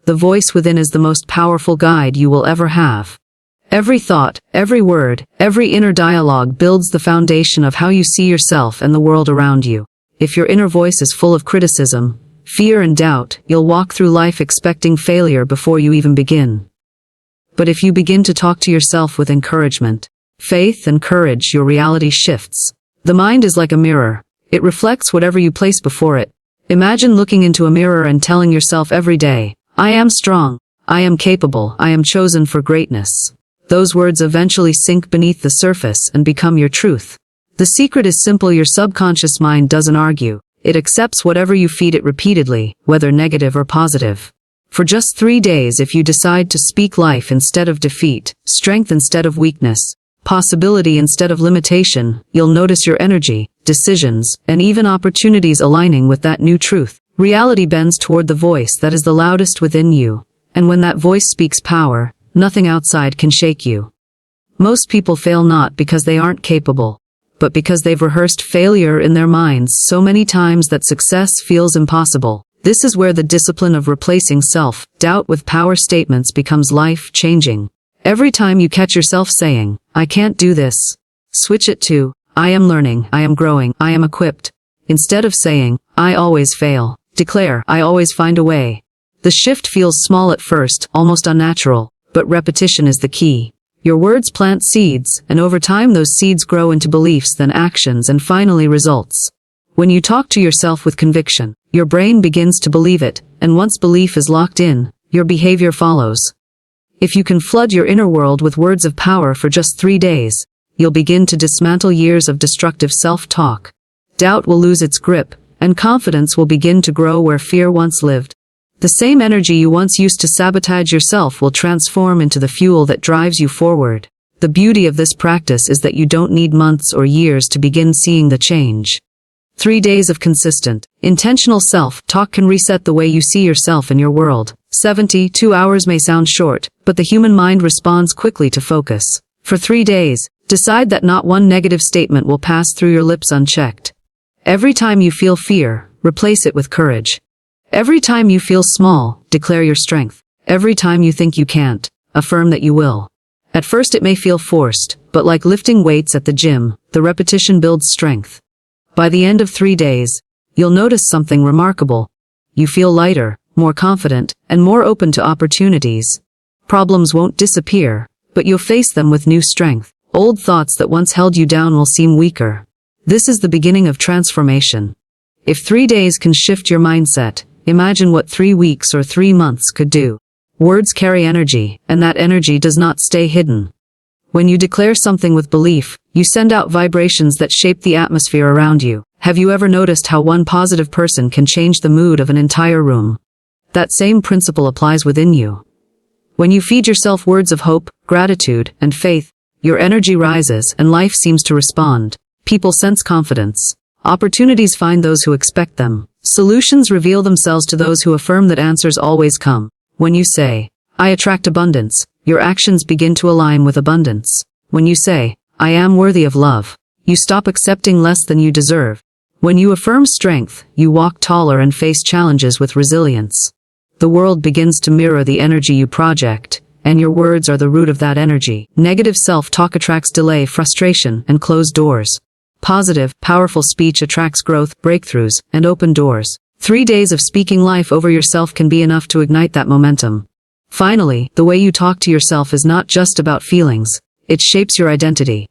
The voice within is the most powerful guide you will ever have. Every thought, every word, every inner dialogue builds the foundation of how you see yourself and the world around you. If your inner voice is full of criticism, fear and doubt, you'll walk through life expecting failure before you even begin. But if you begin to talk to yourself with encouragement, faith and courage, your reality shifts. The mind is like a mirror. It reflects whatever you place before it. Imagine looking into a mirror and telling yourself every day, "I am strong. I am capable. I am chosen for greatness." Those words eventually sink beneath the surface and become your truth. The secret is simple: your subconscious mind doesn't argue. It accepts whatever you feed it repeatedly, whether negative or positive. For just 3 days, if you decide to speak life instead of defeat, strength instead of weakness, possibility instead of limitation, you'll notice your energy, decisions, and even opportunities aligning with that new truth. Reality bends toward the voice that is the loudest within you, and when that voice speaks power, nothing outside can shake you. Most people fail not because they aren't capable, but because they've rehearsed failure in their minds so many times that success feels impossible. This is where the discipline of replacing self-doubt with power statements becomes life-changing. Every time you catch yourself saying, "I can't do this," switch it to, "I am learning, I am growing, I am equipped." Instead of saying, "I always fail," declare, "I always find a way." The shift feels small at first, almost unnatural, but repetition is the key. Your words plant seeds, and over time those seeds grow into beliefs, then actions, and finally results. When you talk to yourself with conviction, your brain begins to believe it, and once belief is locked in, your behavior follows. If you can flood your inner world with words of power for just 3 days, you'll begin to dismantle years of destructive self-talk. Doubt will lose its grip, and confidence will begin to grow where fear once lived. The same energy you once used to sabotage yourself will transform into the fuel that drives you forward. The beauty of this practice is that you don't need months or years to begin seeing the change. 3 days of consistent, intentional self-talk can reset the way you see yourself and your world. 72 hours may sound short, but the human mind responds quickly to focus. For 3 days, decide that not one negative statement will pass through your lips unchecked. Every time you feel fear, replace it with courage. Every time you feel small, declare your strength. Every time you think you can't, affirm that you will. At first it may feel forced, but like lifting weights at the gym, the repetition builds strength. By the end of 3 days, you'll notice something remarkable. You feel lighter, more confident, and more open to opportunities. Problems won't disappear, but you'll face them with new strength. Old thoughts that once held you down will seem weaker. This is the beginning of transformation. If 3 days can shift your mindset, imagine what 3 weeks or 3 months could do. Words carry energy, and that energy does not stay hidden. When you declare something with belief, you send out vibrations that shape the atmosphere around you. Have you ever noticed how one positive person can change the mood of an entire room? That same principle applies within you. When you feed yourself words of hope, gratitude, and faith, your energy rises and life seems to respond. People sense confidence. Opportunities find those who expect them. Solutions reveal themselves to those who affirm that answers always come. When you say, "I attract abundance," your actions begin to align with abundance. When you say, "I am worthy of love," you stop accepting less than you deserve. When you affirm strength, you walk taller and face challenges with resilience. The world begins to mirror the energy you project, and your words are the root of that energy. Negative self-talk attracts delay, frustration, and closed doors. Positive, powerful speech attracts growth, breakthroughs, and open doors. 3 days of speaking life over yourself can be enough to ignite that momentum. Finally, the way you talk to yourself is not just about feelings. It shapes your identity.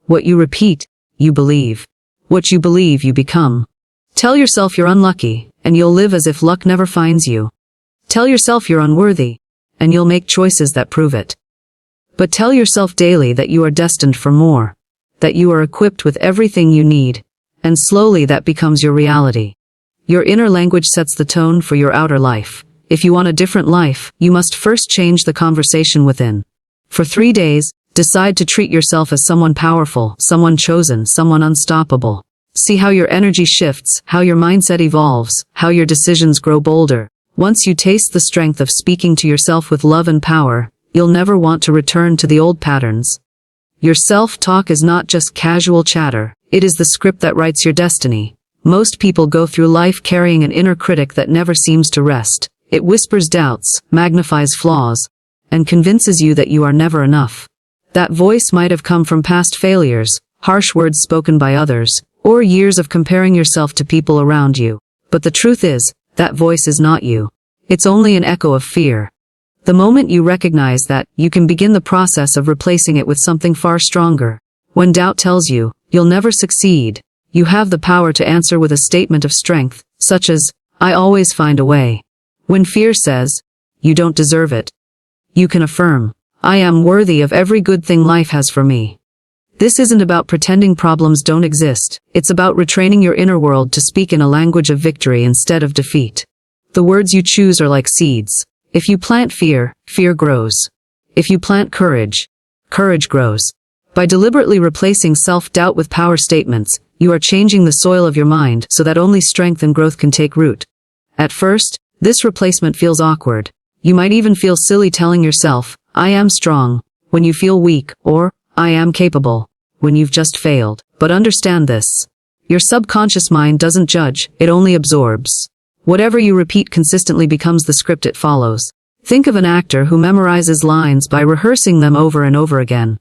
What you repeat, you believe. What you believe, you become. Tell yourself you're unlucky, and you'll live as if luck never finds you. Tell yourself you're unworthy, and you'll make choices that prove it. But tell yourself daily that you are destined for more, that you are equipped with everything you need, and slowly that becomes your reality. Your inner language sets the tone for your outer life. If you want a different life, you must first change the conversation within. For 3 days, decide to treat yourself as someone powerful, someone chosen, someone unstoppable. See how your energy shifts, how your mindset evolves, how your decisions grow bolder. Once you taste the strength of speaking to yourself with love and power, you'll never want to return to the old patterns. Your self-talk is not just casual chatter, it is the script that writes your destiny. Most people go through life carrying an inner critic that never seems to rest. It whispers doubts, magnifies flaws, and convinces you that you are never enough. That voice might have come from past failures, harsh words spoken by others, or years of comparing yourself to people around you. But the truth is, that voice is not you. It's only an echo of fear. The moment you recognize that, you can begin the process of replacing it with something far stronger. When doubt tells you, you'll never succeed, you have the power to answer with a statement of strength, such as, I always find a way. When fear says, you don't deserve it, you can affirm, I am worthy of every good thing life has for me. This isn't about pretending problems don't exist. It's about retraining your inner world to speak in a language of victory instead of defeat. The words you choose are like seeds. If you plant fear, fear grows. If you plant courage, courage grows. By deliberately replacing self-doubt with power statements, you are changing the soil of your mind so that only strength and growth can take root. At first, this replacement feels awkward. You might even feel silly telling yourself, I am strong, when you feel weak, or, I am capable, when you've just failed. But understand this. Your subconscious mind doesn't judge, it only absorbs. Whatever you repeat consistently becomes the script it follows. Think of an actor who memorizes lines by rehearsing them over and over again.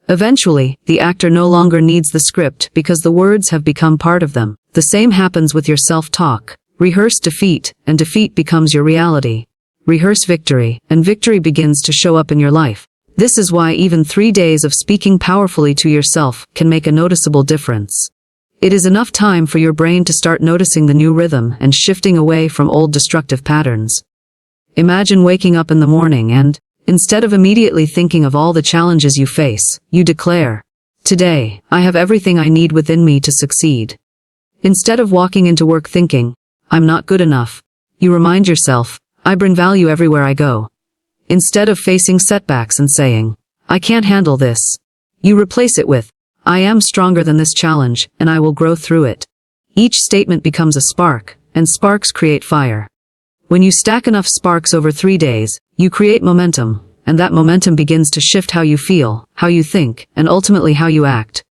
Eventually, the actor no longer needs the script because the words have become part of them. The same happens with your self-talk. Rehearse defeat, and defeat becomes your reality. Rehearse victory, and victory begins to show up in your life. This is why even 3 days of speaking powerfully to yourself can make a noticeable difference. It is enough time for your brain to start noticing the new rhythm and shifting away from old destructive patterns. Imagine waking up in the morning and, instead of immediately thinking of all the challenges you face, you declare, today, I have everything I need within me to succeed. Instead of walking into work thinking, I'm not good enough, you remind yourself, I bring value everywhere I go. Instead of facing setbacks and saying, I can't handle this, you replace it with, I am stronger than this challenge, and I will grow through it. Each statement becomes a spark, and sparks create fire. When you stack enough sparks over 3 days, you create momentum, and that momentum begins to shift how you feel, how you think, and ultimately how you act.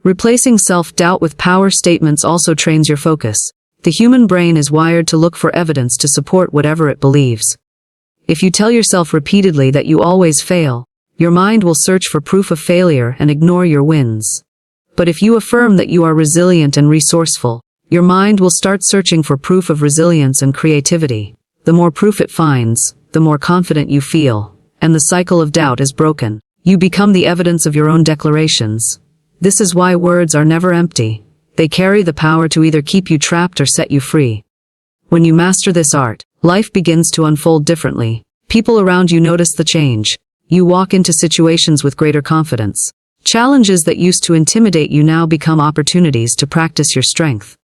Replacing self-doubt with power statements also trains your focus. The human brain is wired to look for evidence to support whatever it believes. If you tell yourself repeatedly that you always fail, your mind will search for proof of failure and ignore your wins. But if you affirm that you are resilient and resourceful, your mind will start searching for proof of resilience and creativity. The more proof it finds, the more confident you feel, and the cycle of doubt is broken. You become the evidence of your own declarations. This is why words are never empty. They carry the power to either keep you trapped or set you free. When you master this art, life begins to unfold differently. People around you notice the change. You walk into situations with greater confidence. Challenges that used to intimidate you now become opportunities to practice your strength.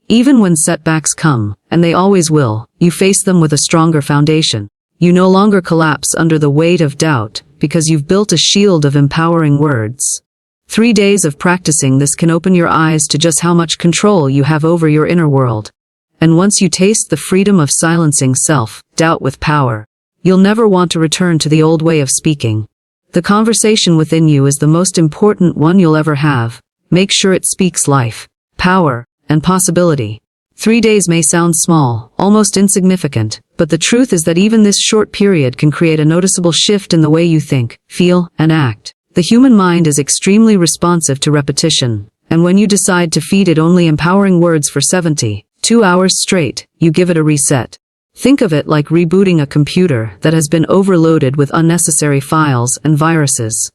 Even when setbacks come, and they always will, you face them with a stronger foundation. You no longer collapse under the weight of doubt, because you've built a shield of empowering words. 3 days of practicing this can open your eyes to just how much control you have over your inner world. And once you taste the freedom of silencing self-doubt with power, you'll never want to return to the old way of speaking. The conversation within you is the most important one you'll ever have. Make sure it speaks life, power, and possibility. 3 days may sound small, almost insignificant, but the truth is that even this short period can create a noticeable shift in the way you think, feel, and act. The human mind is extremely responsive to repetition, and when you decide to feed it only empowering words for 72 hours straight, you give it a reset. Think of it like rebooting a computer that has been overloaded with unnecessary files and viruses.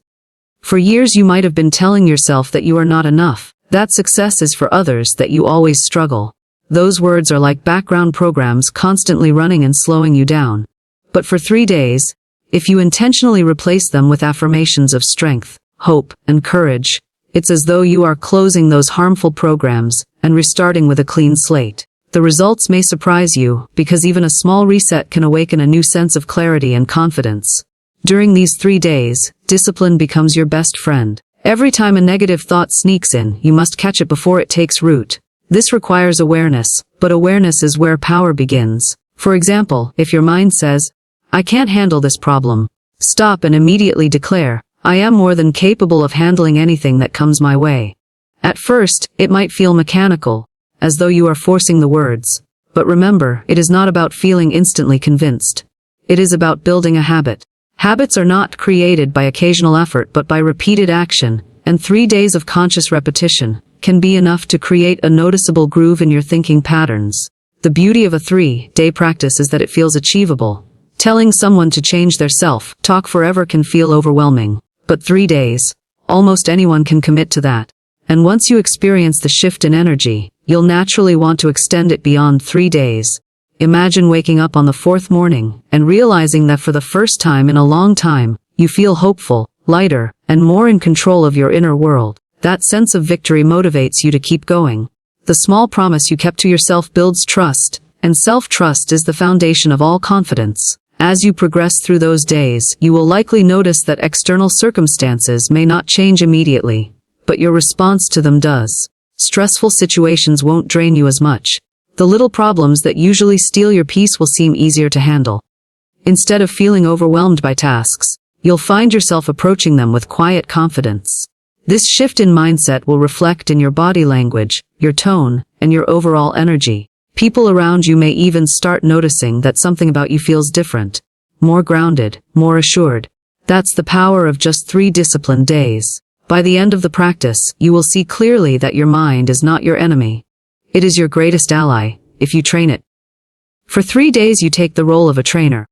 For years you might have been telling yourself that you are not enough, that success is for others, that you always struggle. Those words are like background programs constantly running and slowing you down. But for 3 days, if you intentionally replace them with affirmations of strength, hope, and courage, it's as though you are closing those harmful programs and restarting with a clean slate. The results may surprise you, because even a small reset can awaken a new sense of clarity and confidence. During these 3 days, discipline becomes your best friend. Every time a negative thought sneaks in, you must catch it before it takes root. This requires awareness, but awareness is where power begins. For example, if your mind says, I can't handle this problem, stop and immediately declare, I am more than capable of handling anything that comes my way. At first, it might feel mechanical, as though you are forcing the words. But remember, it is not about feeling instantly convinced. It is about building a habit. Habits are not created by occasional effort but by repeated action, and 3 days of conscious repetition can be enough to create a noticeable groove in your thinking patterns. The beauty of a 3-day practice is that it feels achievable. Telling someone to change their self-talk forever can feel overwhelming. But 3 days, almost anyone can commit to that. And once you experience the shift in energy, you'll naturally want to extend it beyond 3 days. Imagine waking up on the 4th morning and realizing that for the first time in a long time, you feel hopeful, lighter, and more in control of your inner world. That sense of victory motivates you to keep going. The small promise you kept to yourself builds trust, and self-trust is the foundation of all confidence. As you progress through those days, you will likely notice that external circumstances may not change immediately, but your response to them does. Stressful situations won't drain you as much. The little problems that usually steal your peace will seem easier to handle. Instead of feeling overwhelmed by tasks, you'll find yourself approaching them with quiet confidence. This shift in mindset will reflect in your body language, your tone, and your overall energy. People around you may even start noticing that something about you feels different, more grounded, more assured. That's the power of just 3 disciplined days. By the end of the practice, you will see clearly that your mind is not your enemy. It is your greatest ally, if you train it. For 3 days you take the role of a trainer,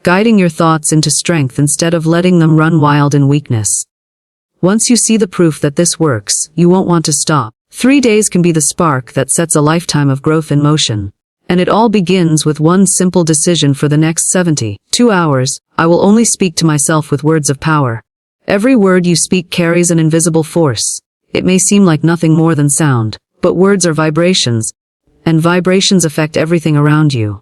guiding your thoughts into strength instead of letting them run wild in weakness. Once you see the proof that this works, you won't want to stop. 3 days can be the spark that sets a lifetime of growth in motion. And it all begins with one simple decision. For the next 72 hours, I will only speak to myself with words of power. Every word you speak carries an invisible force. It may seem like nothing more than sound, but words are vibrations, and vibrations affect everything around you.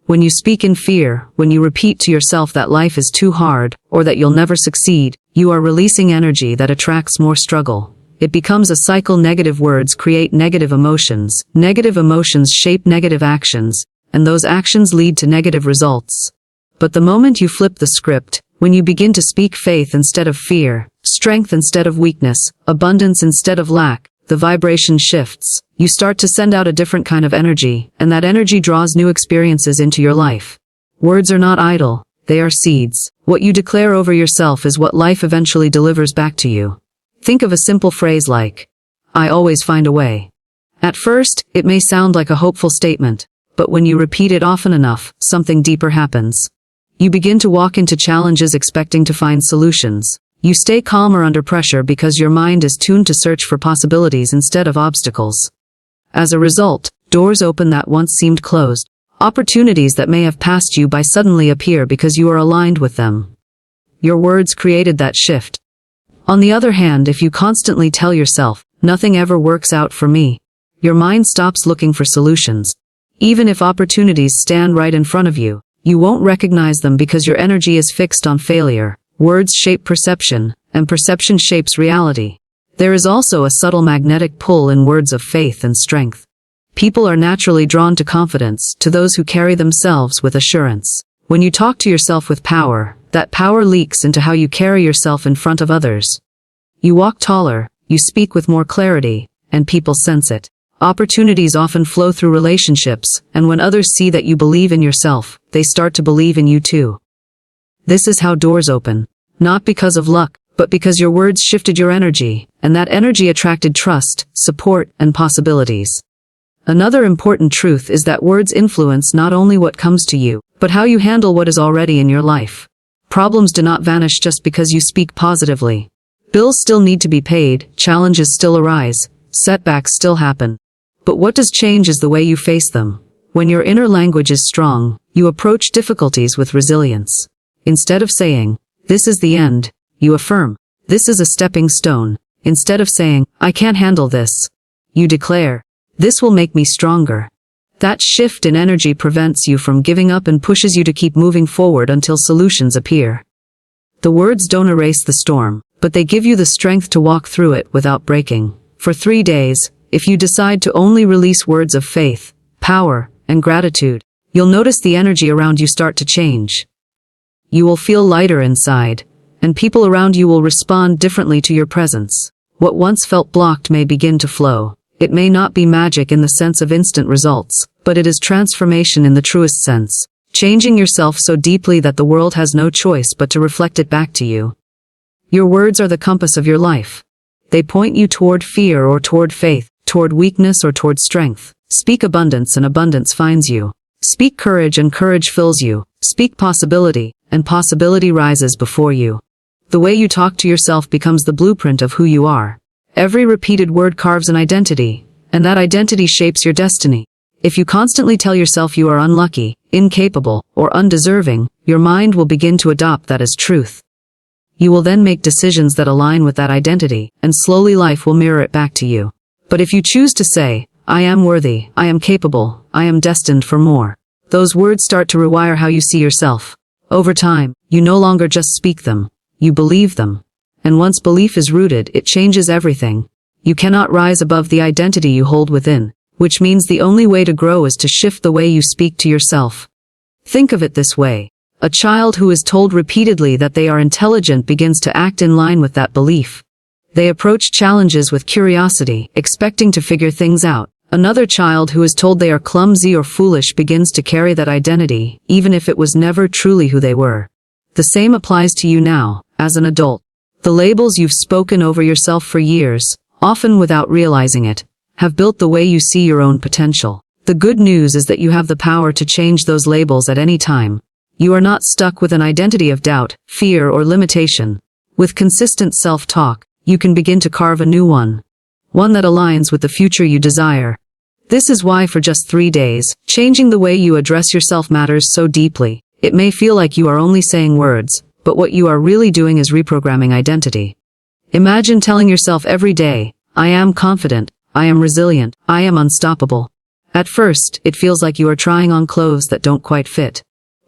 When you speak in fear, when you repeat to yourself that life is too hard, or that you'll never succeed, you are releasing energy that attracts more struggle. It becomes a cycle. Negative words create negative emotions shape negative actions, and those actions lead to negative results. But the moment you flip the script, when you begin to speak faith instead of fear, strength instead of weakness, abundance instead of lack, the vibration shifts. You start to send out a different kind of energy, and that energy draws new experiences into your life. Words are not idle, they are seeds. What you declare over yourself is what life eventually delivers back to you. Think of a simple phrase like, "I always find a way." At first, it may sound like a hopeful statement, but when you repeat it often enough, something deeper happens. You begin to walk into challenges expecting to find solutions. You stay calmer under pressure because your mind is tuned to search for possibilities instead of obstacles. As a result, doors open that once seemed closed. Opportunities that may have passed you by suddenly appear because you are aligned with them. Your words created that shift. On the other hand, if you constantly tell yourself, "Nothing ever works out for me," your mind stops looking for solutions. Even if opportunities stand right in front of you, you won't recognize them because your energy is fixed on failure. Words shape perception, and perception shapes reality. There is also a subtle magnetic pull in words of faith and strength. People are naturally drawn to confidence, to those who carry themselves with assurance. When you talk to yourself with power, that power leaks into how you carry yourself in front of others. You walk taller, you speak with more clarity, and people sense it. Opportunities often flow through relationships, and when others see that you believe in yourself, they start to believe in you too. This is how doors open. Not because of luck, but because your words shifted your energy, and that energy attracted trust, support, and possibilities. Another important truth is that words influence not only what comes to you, but how you handle what is already in your life. Problems do not vanish just because you speak positively. Bills still need to be paid, challenges still arise, setbacks still happen. But what does change is the way you face them. When your inner language is strong, you approach difficulties with resilience. Instead of saying, "This is the end," you affirm, "This is a stepping stone." Instead of saying, "I can't handle this," you declare, "This will make me stronger." That shift in energy prevents you from giving up and pushes you to keep moving forward until solutions appear. The words don't erase the storm, but they give you the strength to walk through it without breaking. For 3 days, if you decide to only release words of faith, power, and gratitude, you'll notice the energy around you start to change. You will feel lighter inside, and people around you will respond differently to your presence. What once felt blocked may begin to flow. It may not be magic in the sense of instant results, but it is transformation in the truest sense. Changing yourself so deeply that the world has no choice but to reflect it back to you. Your words are the compass of your life. They point you toward fear or toward faith, toward weakness or toward strength. Speak abundance and abundance finds you. Speak courage and courage fills you. Speak possibility, and possibility rises before you. The way you talk to yourself becomes the blueprint of who you are. Every repeated word carves an identity, and that identity shapes your destiny. If you constantly tell yourself you are unlucky, incapable, or undeserving, your mind will begin to adopt that as truth. You will then make decisions that align with that identity, and slowly life will mirror it back to you. But if you choose to say, I am worthy, I am capable, I am destined for more, those words start to rewire how you see yourself. Over time, you no longer just speak them, you believe them. And once belief is rooted, it changes everything. You cannot rise above the identity you hold within, which means the only way to grow is to shift the way you speak to yourself. Think of it this way. A child who is told repeatedly that they are intelligent begins to act in line with that belief. They approach challenges with curiosity, expecting to figure things out. Another child who is told they are clumsy or foolish begins to carry that identity, even if it was never truly who they were. The same applies to you now, as an adult. The labels you've spoken over yourself for years, often without realizing it, have built the way you see your own potential. The good news is that you have the power to change those labels at any time. You are not stuck with an identity of doubt, fear, or limitation. With consistent self-talk, you can begin to carve a new one. One that aligns with the future you desire. This is why for just 3 days, changing the way you address yourself matters so deeply. It may feel like you are only saying words, but what you are really doing is reprogramming identity. Imagine telling yourself every day, I am confident, I am resilient, I am unstoppable. At first, it feels like you are trying on clothes that don't quite fit.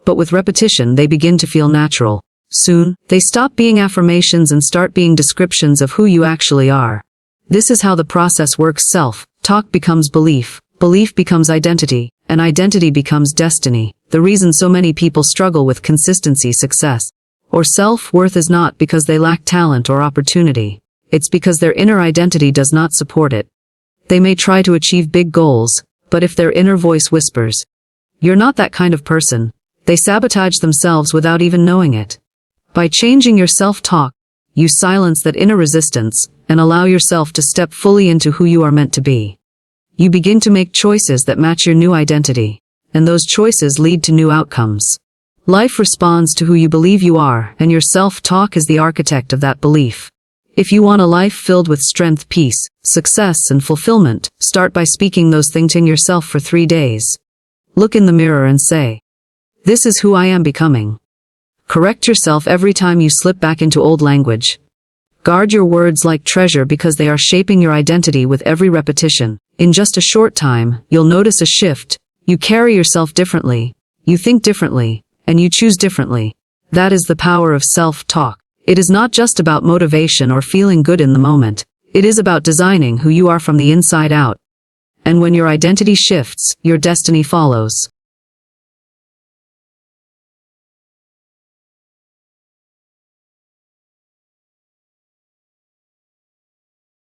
But with repetition, they begin to feel natural. Soon, they stop being affirmations and start being descriptions of who you actually are. This is how the process works. Self-talk becomes belief, belief becomes identity, and identity becomes destiny. The reason so many people struggle with consistency, success, or self-worth is not because they lack talent or opportunity. It's because their inner identity does not support it. They may try to achieve big goals, but if their inner voice whispers, "You're not that kind of person," they sabotage themselves without even knowing it. By changing your self-talk, you silence that inner resistance and allow yourself to step fully into who you are meant to be. You begin to make choices that match your new identity, and those choices lead to new outcomes. Life responds to who you believe you are, and your self-talk is the architect of that belief. If you want a life filled with strength, peace, success, and fulfillment, start by speaking those things to yourself for 3 days. Look in the mirror and say, "This is who I am becoming." Correct yourself every time you slip back into old language. Guard your words like treasure because they are shaping your identity with every repetition. In just a short time, you'll notice a shift. You carry yourself differently, you think differently, and you choose differently. That is the power of self-talk. It is not just about motivation or feeling good in the moment. It is about designing who you are from the inside out. And when your identity shifts, your destiny follows.